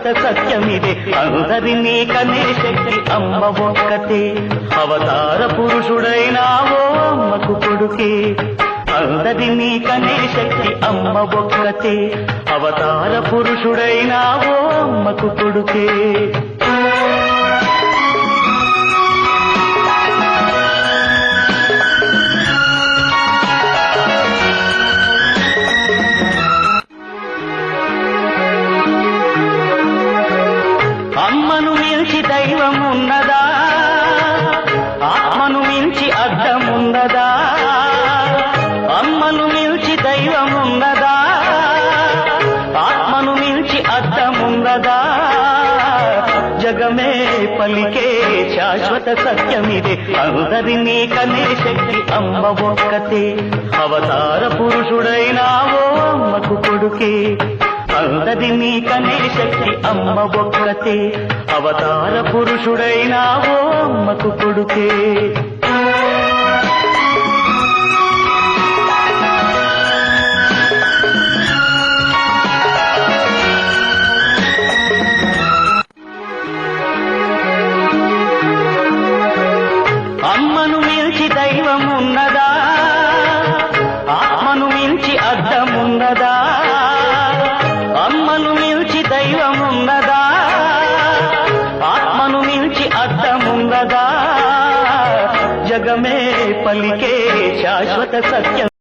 శాశ్వత సత్యమిదే. అందరినీ కనే శక్తి అమ్మ ఒక్కతే, అవతార పురుషుడైనావో అమ్మకు కొడుకే. అందరినీ కనే శక్తి అమ్మ ఒక్కతే, అవతార పురుషుడైనావో అమ్మకు కొడుకే. అమ్మను మించి దైవం ఉన్నదా, ఆత్మను మించి అర్థమున్నదా? అమ్మను మించి దైవం ఉన్నదా, ఆత్మను మించి అర్థమున్నదా? జగమే పలికే శాశ్వత సత్యమిదే. అందరినీ కనే శక్తి అమ్మ ఒక్కతే, అవతార పురుషుడైనావో అమ్మకు కొడుకే. అందరినీ కనే శక్తి అమ్మ ఒక్కతే, అవతార పురుషుడైనావో అమ్మకు కొడుకే. అమ్మను మించి దైవం ఉన్నదా, ఆత్మను మించి అర్థమున్నదా? అమ్మను మించి దైవం ఉన్నదా, ఆత్మను మించి అర్థమున్నదా? జగమే పలికే శాశ్వత సత్యం.